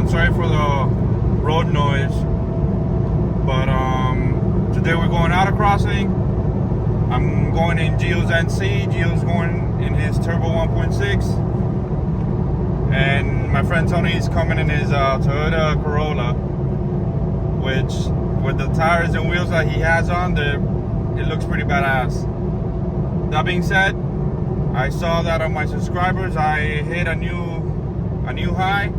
I'm sorry for the road noise, but today we're going autocrossing. I'm going in Gio's NC. Gio's going in his turbo 1.6, and my friend Tony's coming in his Toyota Corolla, which with the tires and wheels that he has on there, it looks pretty badass. That being said, I saw that on my subscribers I hit a new high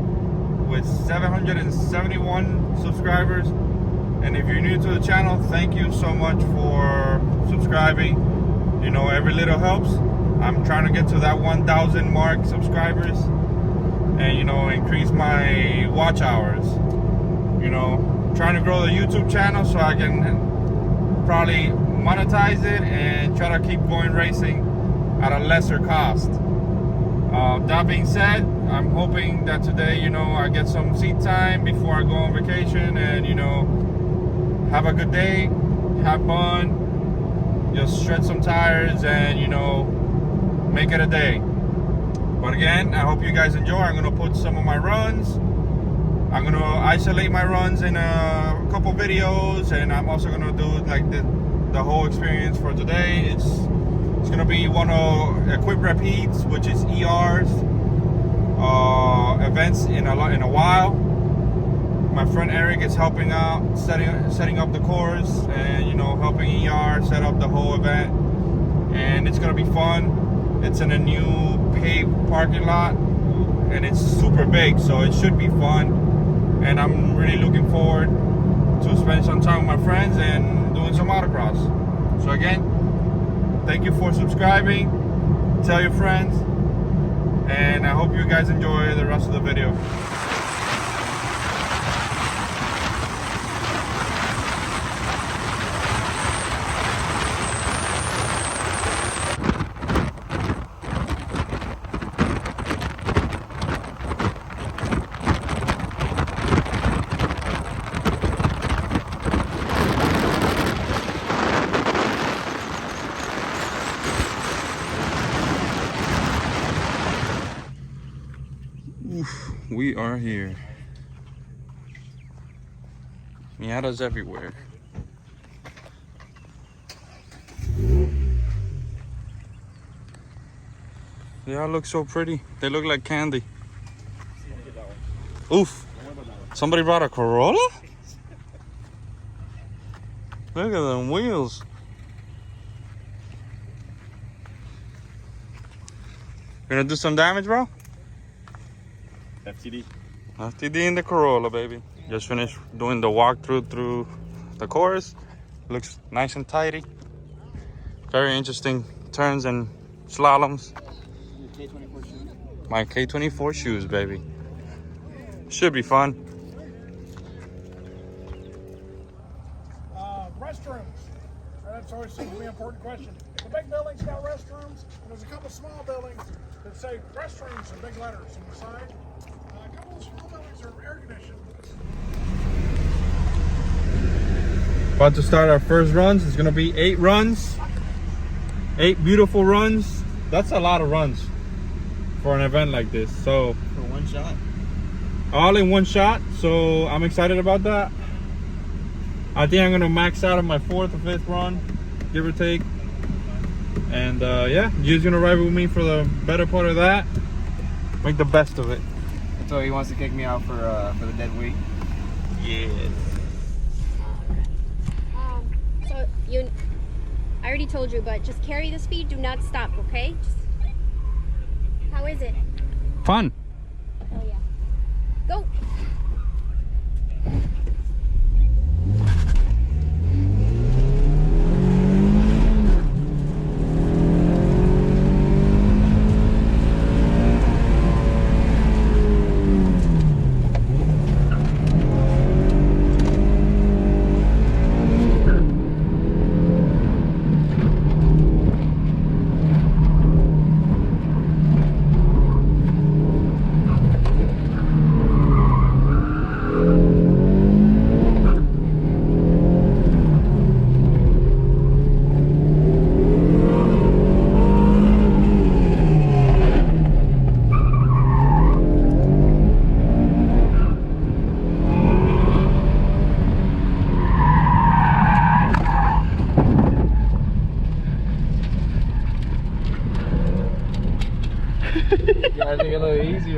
with 771 subscribers. And if you're new to the channel, thank you so much for subscribing. You know, every little helps. I'm trying to get to that 1,000 mark subscribers and, you know, increase my watch hours. You know, trying to grow the YouTube channel so I can probably monetize it and try to keep going racing at a lesser cost. That being said, I'm hoping that today, you know, I get some seat time before I go on vacation and, you know, have a good day, have fun, just shred some tires and, you know, make it a day. But again, I hope you guys enjoy. I'm gonna put some of my runs. I'm gonna isolate my runs in a couple videos, and I'm also gonna do like the whole experience for today. It's gonna be one of Equip Repeats, which is ER's events in a while. My friend Eric is helping out, setting up the course, and, you know, helping ER set up the whole event. And it's gonna be fun. It's in a new paved parking lot, and it's super big, so it should be fun. And I'm really looking forward to spend some time with my friends and doing some autocross. So again, thank you for subscribing. Tell your friends, and I hope you guys enjoy the rest of the video. We are here. Miatas everywhere. They all look so pretty. They look like candy. Oof. Somebody brought a Corolla? Look at them wheels. Gonna do some damage, bro? FTD in the Corolla, baby. Just finished doing the walkthrough through the course. Looks nice and tidy. Very interesting turns and slaloms. Your K24 shoes? My K24 shoes, baby. Should be fun. Restrooms. That's always seems to be an important question. The big buildings got restrooms, and there's a couple small buildings that say restrooms in big letters on the side. A couple of small buildings are air conditioned. About to start our first runs. It's gonna be 8 runs. 8 beautiful runs. That's a lot of runs for an event like this. So for one shot. All in one shot. So I'm excited about that. I think I'm gonna max out on my 4th or 5th run, give or take. And yeah, Gio's gonna ride with me for the better part of that. Make the best of it. So he wants to kick me out for the dead week. Yes. So I already told you, but just carry the speed. Do not stop, okay? How is it? Fun. Oh yeah. Go.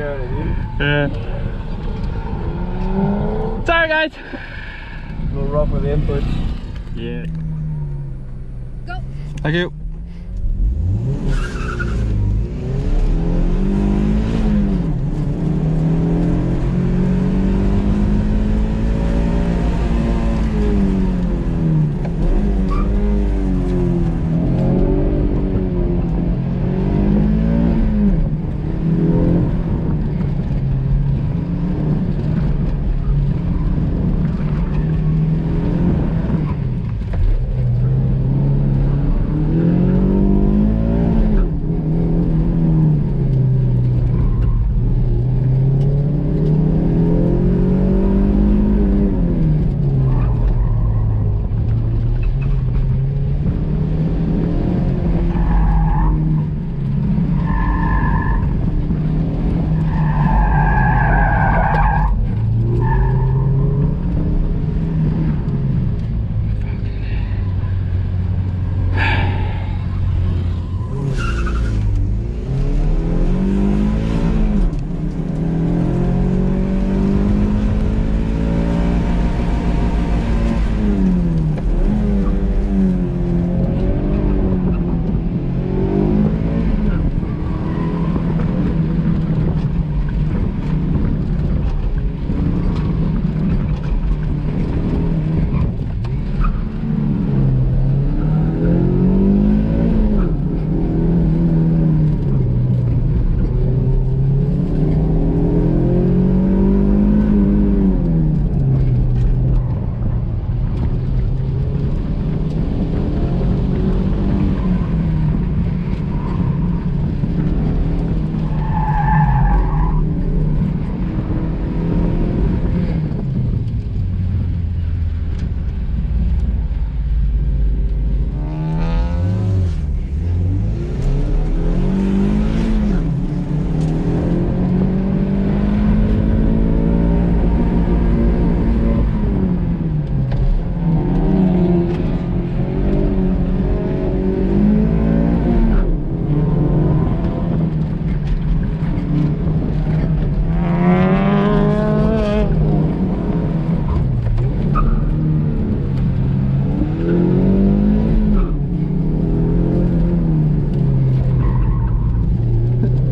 Yeah, dude. Yeah. Sorry, guys. A little rough with the inputs. Yeah. Go. Thank you.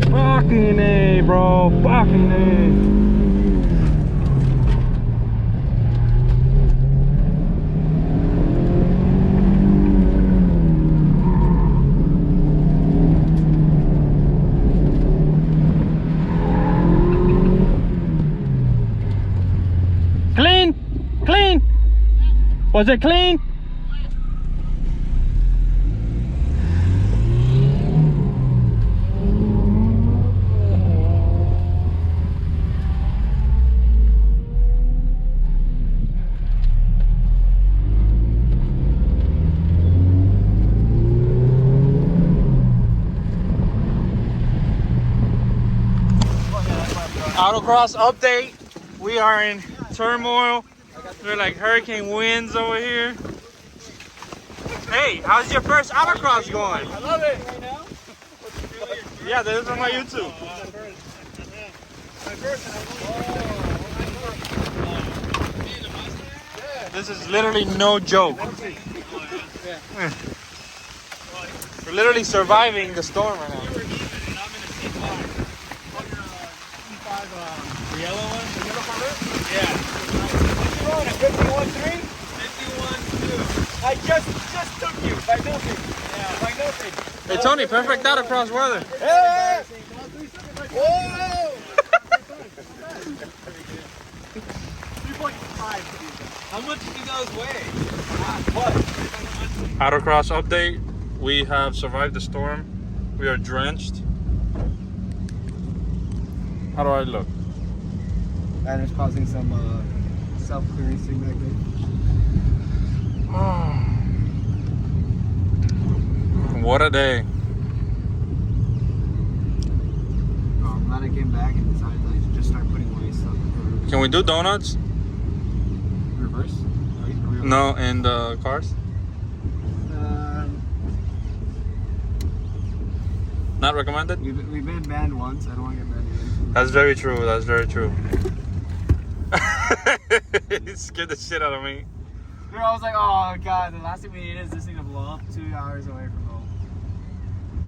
Fucking A, bro. Fucking A. Clean? Clean? Was it clean? Autocross update. We are in turmoil. They're like hurricane winds over here. Hey, how's your first Autocross going? I love it. Yeah, this is on my YouTube. This is literally no joke. We're literally surviving the storm right now. The yellow one? The yellow Corvette? Yeah. What's you on, a 51.3? 51.2. I just took you by nothing. Yeah. By nothing. Hey Tony, perfect Autocross weather. Hey! Whoa! 3.5. How much do those weigh? What? Autocross update. We have survived the storm. We are drenched. How do I look? And it's causing some self-clearancing back there. What a day. I'm glad I came back and decided to just start putting away stuff. Can we do donuts? Reverse? Are we No, in the cars? Not recommended? We've been banned once. I don't want to get banned again. That's very true. That's very true. It scared the shit out of me. Dude, I was like, oh god, the last thing we need is this thing to blow up 2 hours away from us.